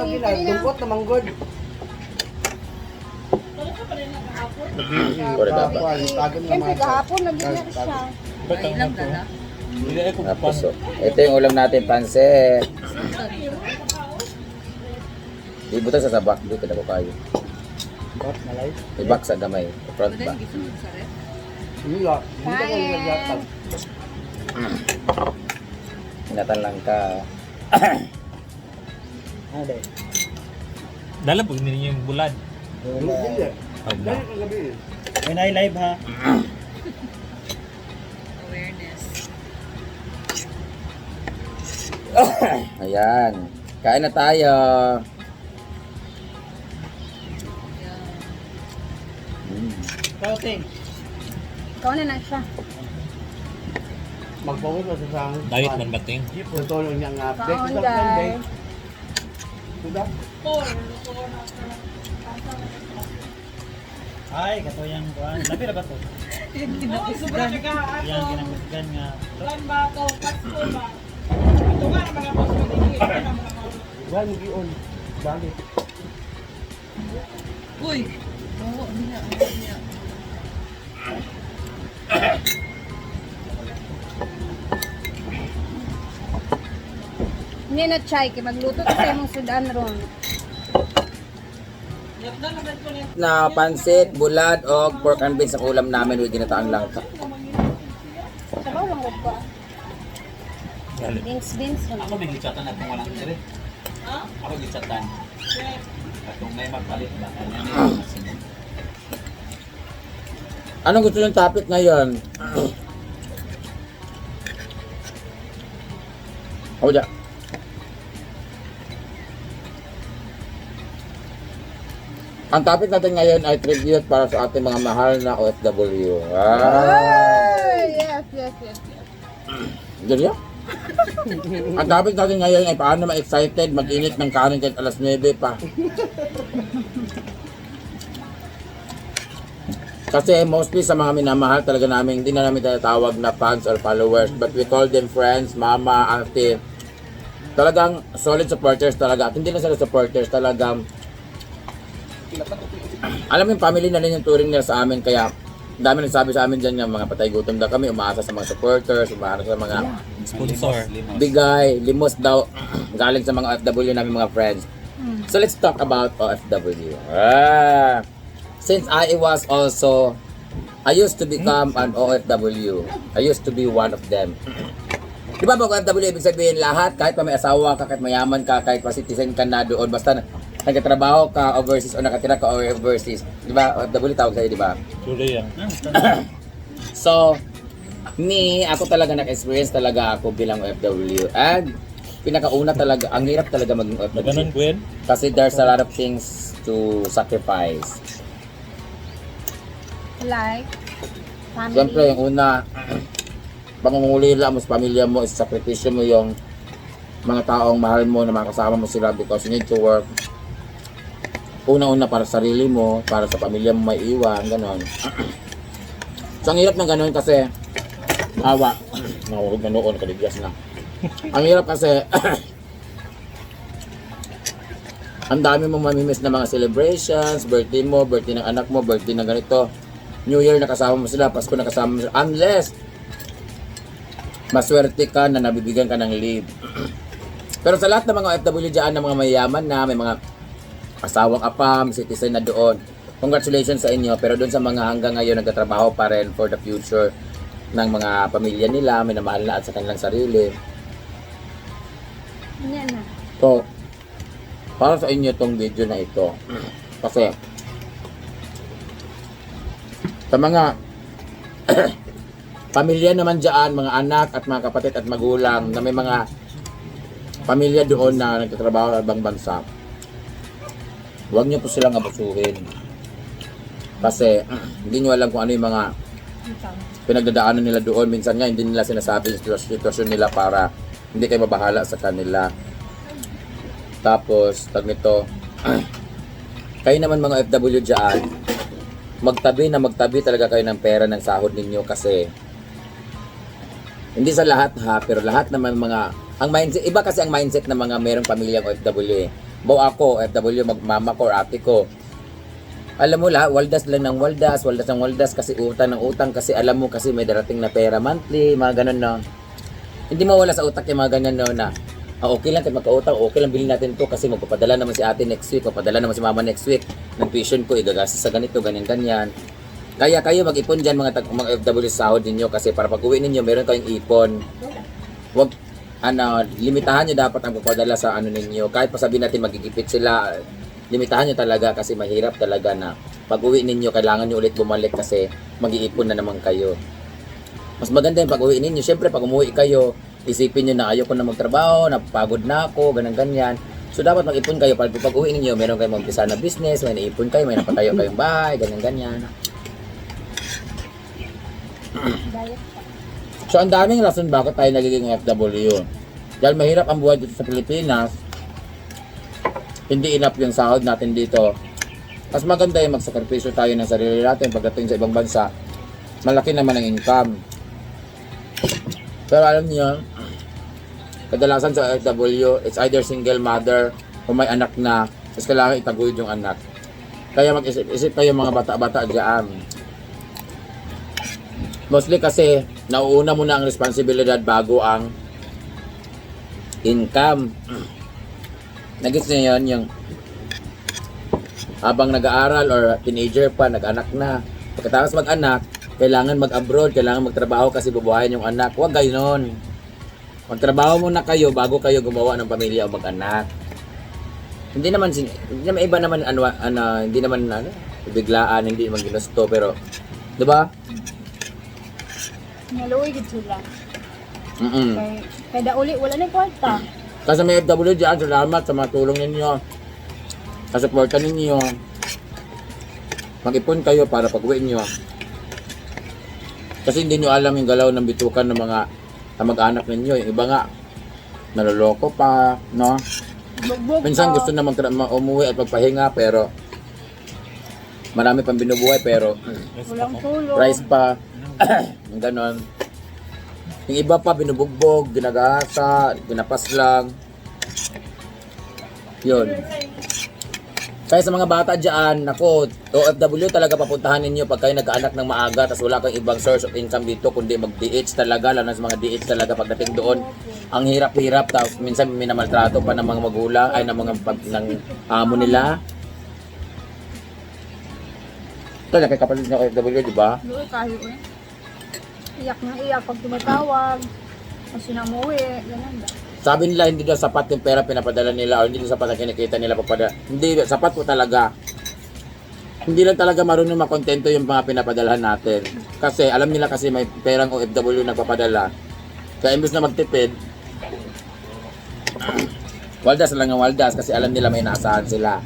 lagi na. Dungkot na manggod. Kore ba? Siyempre kahapon naging na siya. Ilang dala? Tapos, ito yung ulam natin, pansit. Di buta sa sabak, di kada ko kayo. Bakit malay? Ibak sa gamay, front Pwede ba? yung gisunod sa ref? Hindi ka. Hindi ka naglatag. Hinatan lang ka. Ade. Dala pag ninyo yung bulad. Hindi. Ay, Dali kang gabi. When I live ha. Awareness. Ayan. Kain na tayo. Kauting. Ikaw na na siya. Magpawin mo sa sang. Diet man bating. Tutulong niya ang update. Kaon, Sa guys. Sunday. Sudah. Ay, kato yung kuhan. Labi na ba to? Yang ginamutgan nga. Wala mo gion. Balik. Uy! Oo, niya. Niya. Hindi na chay, kaya magluto kasi mong sudan ron. Na pansit, bulad, o pork and beans sa ulam namin with ginataang langka. Sabaw lang rin ba? Dali. Beans. Ako may gichatan at kung walang siri. Ako gichatan. At kung may magpalit ba, Anong gusto yung topic ngayon? Ako dyan. Ang topic natin ngayon ay tribute para sa ating mga mahal na OFW. Ay, yes. Diyan yan? Ang topic natin ngayon ay paano ma-excited, mag-init ng kanin kahit alas 9 pa. Kasi mostly sa mga minamahal talaga namin, hindi na namin tinatawag na fans or followers, but we call them friends, mama, ate. Talagang solid supporters talaga. At hindi na sila supporters, talagang alam mo yung family na rin yung touring nila sa amin, kaya dami nagsabi sa amin dyan yung mga patay gutom daw kami, umaasa sa mga supporters, umaasa sa mga Sponsor. bigay, limos daw galing sa mga OFW namin mga friends. So let's talk about OFW. Since I was also, I used to become an OFW. I used to be one of them. Di ba pag OFW, ibig sabihin lahat, kahit pa may asawa ka, kahit mayaman ka, kahit pa citizen ka na doon, basta nagkatrabaho ka overseas o nakatira ka overseas. Di ba? OFW tawag sa'yo, di ba? Tuloy yan. So, ako talaga naka-experience talaga ako bilang OFW. And pinakauna talaga, ang hirap talaga maging OFW. Ganun, Gwen? Kasi there's a lot of things to sacrifice. Like, family. Siyempre, yung una, pangungulila mo sa pamilya mo, isasakripisyo mo yung mga taong mahal mo na makasama mo sila because you need to work. Una-una para sa sarili mo, para sa pamilya mo may iwan, gano'n. So, ang hirap ng gano'n kasi, awa, nahuhog na noon, kaliglas na. Ang hirap kasi, ang dami mong mamimiss na mga celebrations, birthday mo, birthday ng anak mo, birthday ng ganito, New Year nakasama mo sila, Pasko nakasama mo sila, unless maswerte ka na nabibigyan ka ng leave. Pero sa lahat ng mga OFW dyan, ng mga mayayaman na, may mga asawang apam, citizen na doon, congratulations sa inyo. Pero doon sa mga hanggang ngayon nagtatrabaho pa rin for the future ng mga pamilya nila, may namahal na at sa kanilang sarili. Yan na. So, para sa inyo itong video na ito. Kasi, sa mga pamilya naman dyan, mga anak at mga kapatid at magulang na may mga pamilya doon na nagtatrabaho sa ibang bansa, huwag niyo po silang abusuhin. Kasi, hindi niyo alam kung ano yung mga pinagdadaanan nila doon. Minsan nga, hindi nila sinasabi yung sitwasyon nila para hindi kayo mabahala sa kanila. Tapos, tag nito, kayo naman mga OFW dyan, magtabi talaga kayo ng pera ng sahod ninyo kasi hindi sa lahat ha, pero lahat naman mga ang mindset, iba kasi ang mindset ng mga merong pamilyang OFW eh. Baw ako, FW, magmama ko or ate ko. Alam mo lahat, waldas lang ng waldas kasi utang ng utang kasi alam mo kasi may darating na pera monthly, mga ganun no. Hindi mawala sa utak yung mga ganyan no na okay lang kahit magkautang, okay lang bilhin natin to kasi magpapadala naman si ate next week, magpapadala naman si mama next week ng tuition ko, igagastos sa ganito, ganyan. Kaya kayo mag-ipon dyan mga FW sa sahod ninyo kasi para pag uwi ninyo meron kayong ipon. Wag limitahan nyo dapat ang pagpadala sa ano ninyo. Kahit pa sabihin natin magigipit sila, limitahan nyo talaga kasi mahirap talaga na pag uwi ninyo kailangan nyo ulit bumalik kasi mag-iipon na naman kayo. Mas maganda yung pag uwi ninyo. Siyempre pag umuwi kayo, isipin nyo na ayoko na magtrabaho, napagod na ako, ganyan. So dapat mag-ipon kayo para pag uwi ninyo, meron kayong mag-umpisa na business, may naipon kayo, may napatayo kayong bahay, ganyan. Diet. So ang daming rason bakit tayo nagiging FW. Dahil mahirap ang buhay dito sa Pilipinas, hindi enough yung sahod natin dito. Mas maganda yung magsakripisyo tayo ng sarili natin pagdating sa ibang bansa. Malaki naman ang income. Pero alam niyo, kadalasan sa FW, it's either single mother o may anak na, tapos kailangan itaguyod yung anak. Kaya mag-isip kayo mga bata-bata dyan. Mostly kasi, nauuna muna ang responsibilidad bago ang income. Nagets niyo yun, yung habang nag-aaral or teenager pa, nag-anak na. Pagkatapos mag-anak, kailangan mag-abroad, kailangan magtrabaho kasi bubuhayin yung anak. Huwag ganoon. Magtrabaho muna kayo bago kayo gumawa ng pamilya o mag-anak. Hindi naman iba naman hindi naman biglaan, hindi naman ginusto pero 'di ba? Naluoy gid sila. Mm. Kada uli wala na kwarta. Kasi may FW dyan, salamat sa mga tulong ninyo. Sa suporta ninyo. Mag-ipon kayo para pag-uwi nyo. Kasi hindi nyo alam yung galaw ng bitukan ng mga kamag-anak ninyo. Yung iba nga, naloloko pa, no? Bugbog Minsan pa. gusto na umuwi at magpahinga, pero marami pang binubuhay, pero Walang tulong. price pa. Yung ganon. Yung iba pa, binubugbog, ginagasa, ginapas lang. Yun. Kaya sa mga bata dyan, nako, OFW talaga papuntahan ninyo pag kayo nagkaanak ng maaga tapos wala kang ibang source of income dito kundi mag-DH talaga, lalo na sa mga DH talaga pagdating doon. Ang hirap-hirap, tapos minsan minamaltrato pa ng mga magulang, ay ng mga ng amo nila. Ito, nakikapatid ng OFW, di ba? Luoy kayo eh. Iyak na iyak pag tumatawag. Kasi na umuwi, ganun ba? Sabi nila hindi daw sapat yung pera pinapadala nila o hindi daw sapat ang kinikita nila papadala. Hindi, sapat po talaga. Hindi lang talaga marunong makontento yung mga pinapadalahan natin. Kasi alam nila kasi may perang OFW na papadala. Kaya imbes na magtipid, waldas lang ang waldas kasi alam nila may inaasahan sila.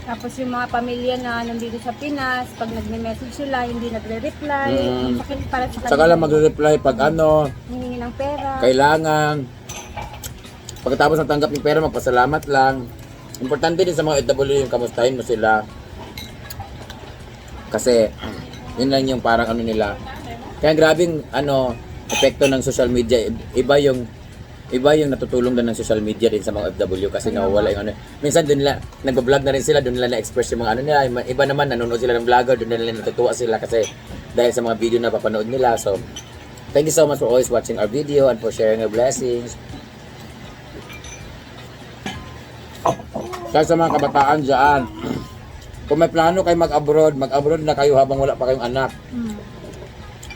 Tapos yung mga pamilya na nandito sa Pinas, pag nagme-message sila, hindi nagre-reply. Ang sakit para sa Saka lang magre-reply pag hihingi ng pera. kailangan. Pagkatapos natanggap yung pera, magpasalamat lang. Importante din sa mga OFW yung kamustahin mo sila. Kasi, yun lang yung parang nila. Kaya grabing epekto ng social media. Iba yung natutulong din ng social media din sa mga OFW kasi nawawala yung Minsan doon nila, nag-vlog na rin sila, doon nila na-express yung mga nila. Iba naman, nanonood sila ng vlogger, doon nila natutuwa sila kasi dahil sa mga video na papanood nila. So, thank you so much for always watching our video and for sharing your blessings. Kaya sa mga kabataan dyan, kung may plano kayo mag-abroad na kayo habang wala pa kayong anak.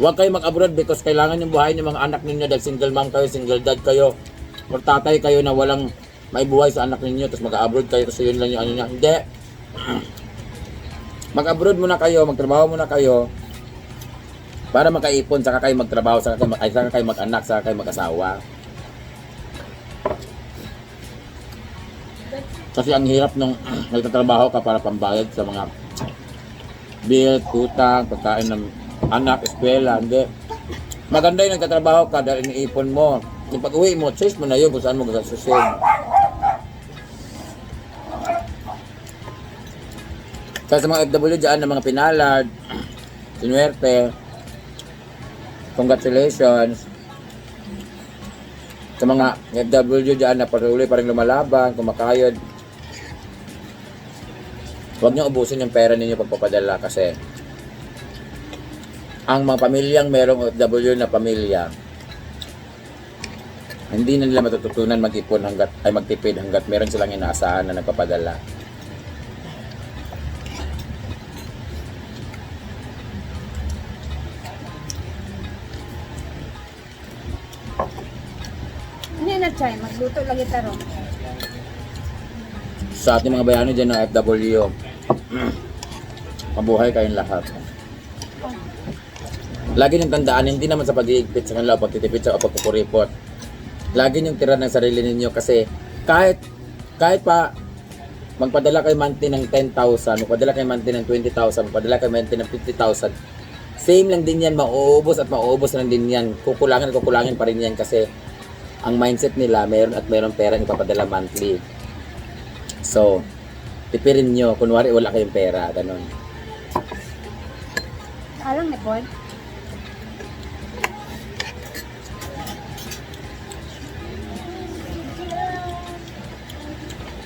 Huwag kayo mag-abroad because kailangan yung buhayin yung mga anak ninyo dahil single mom kayo, single dad kayo, or tatay kayo na walang may buhay sa anak ninyo, tapos mag-abroad kayo kasi yun lang yung niya. Hindi. Mag-abroad muna kayo, magtrabaho muna kayo para makaipon, saka kayo magtrabaho, saka kayo mag-anak, saka kayo mag-asawa. Kasi ang hirap nung nagtatrabaho ka para pambayad sa mga bill, utang, pagkain ng anak, eskwela, hindi. Maganda yung nagtatrabaho ka dahil iniipon mo. Yung pag-uwi mo, choice mo na yun kung saan mo gagasusin. Kaya sa mga FW dyan, ng mga pinalad, sinuwerte, congratulations. Sa mga FW dyan na patuloy pa rin lumalaban, kumakayod, Huwag niyo ubusin yung pera ninyo pagpapadala kasi ang mga pamilyang merong OFW na pamilya, hindi na nila matututunan mag-ipon ay magtipid hanggat meron silang inaasahan na nagpapadala. Hindi na chay, magluto lagi tarong. Sa ating mga bayano dyan ng FW, mabuhay kayong lahat. Lagi niyong tandaan, hindi naman sa pag-iigpit sa kanila o pagtitipid sa o pagkukuripot. Lagi niyong tira ng sarili ninyo kasi kahit pa magpadala kayo monthly ng 10,000, magpadala kayo monthly ng 20,000, magpadala kayo monthly ng 50,000, same lang din yan, mauubos at mauubos lang din yan. Kukulangin pa rin yan kasi ang mindset nila, meron pera ipapadala monthly. So, tipirin nyo, kunwari wala kayong pera, ganun. Alam ni Paul?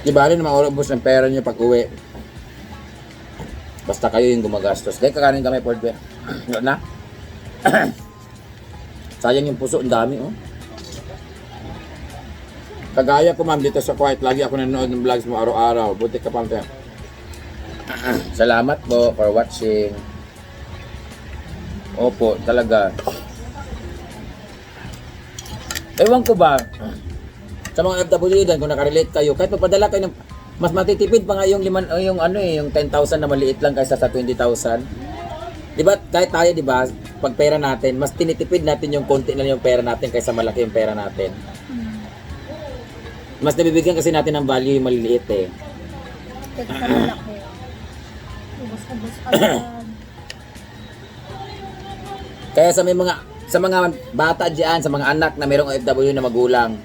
Di bali na maurubos ng pera nyo pag uwi. Basta kayo yung gumagastos. Dahil kakanin kami, Paul. Na? Sayang yung puso, ang dami, oh. Kagaya ko, ma'am, dito sa Kuwait, lagi ako nanonood ng vlogs mo araw-araw. Buti ka pang kaya. Salamat po for watching. Opo, talaga. Ewan ko ba, sa mga FW din, kung nakarelate kayo, kahit mapadala kayo ng, mas matitipid pa nga yung 10,000 na maliit lang kaysa sa 20,000. Diba, kahit tayo, diba, pag pera natin, mas tinitipid natin yung konti na yung pera natin kaysa malaki yung pera natin. Mas nabibigyan kasi natin ng value yung maliliit eh. Kasi sa lalaki. Ubus-ubus agad. Kaya sa mga bata diyan, sa mga anak na mayroong OFW na magulang,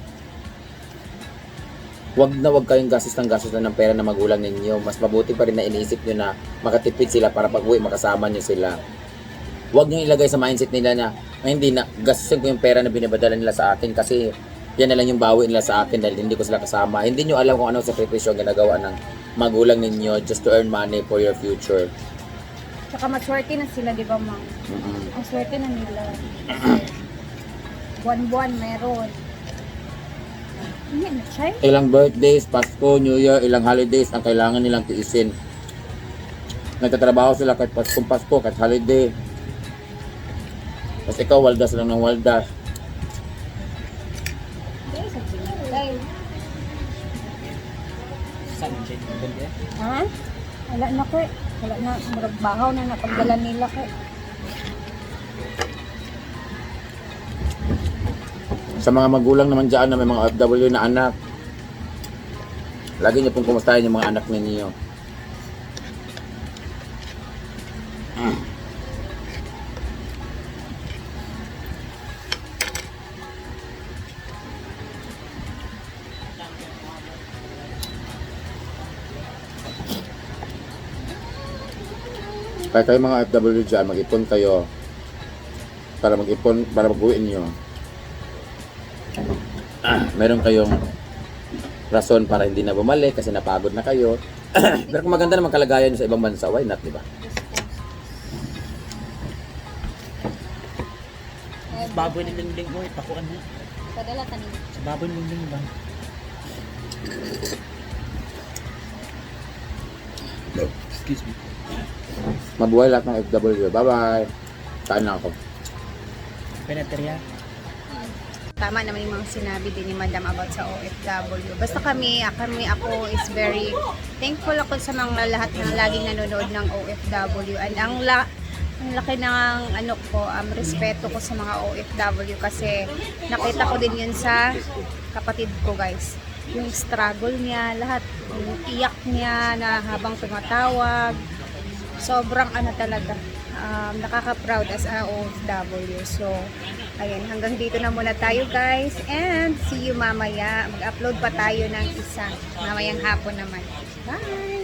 wag kayong gastos ng pera na magulang ninyo. Mas mabuti pa rin na iniisip nyo na makatipid sila para pag uwi makasama nyo sila. Huwag nyo ilagay sa mindset nila na hindi na gastusin ko yung pera na binibadala nila sa akin kasi yan na lang yung bawi nila sa akin dahil hindi ko sila kasama. Hindi nyo alam kung anong sakripisyo ang ginagawa ng magulang ninyo just to earn money for your future. Tsaka maswerte na sila, di ba, ma'am? Ang swerte na nila. Buwan-buwan meron. Hindi na, chay. Ilang birthdays, Pasko, New Year, ilang holidays ang kailangan nilang tiisin. Nagtatrabaho sila kahit Pasko, kahit holiday. Tapos ikaw, waldas lang ng waldas. Ha? Wala na ko eh. Wala na. Maragbahaw na napagdala nila ko. Sa mga magulang naman dyan na may mga OFW na anak, lagi niyo pong kumustahin yung mga anak ninyo. Kaya kayo mga OFW dyan, mag-ipon kayo para mag-uwi nyo. Meron kayong rason para hindi na bumalik kasi napagod na kayo. Pero kung maganda naman kalagayan nyo sa ibang bansa, why not, di ba? Baboy ng lingling, oy, pakuan mo. Padala tanin. Sa baboy ng lingling ba? Excuse me. Mabuhay lahat ng FW. Bye-bye. Kain na ako. Peneteria. Tama naman yung mga sinabi din ni Madam about sa OFW. Basta ako is very thankful ako sa mga lahat ng laging nanonood ng OFW. And ang laki ng respeto ko sa mga OFW kasi nakita ko din yun sa kapatid ko, guys. Yung struggle niya, lahat, yung iyak niya na habang tumatawag. Sobrang talaga, nakaka-proud as a OFW. So, ayan, hanggang dito na muna tayo, guys. And see you mamaya. Mag-upload pa tayo ng isa. Mamayang hapon naman. Bye!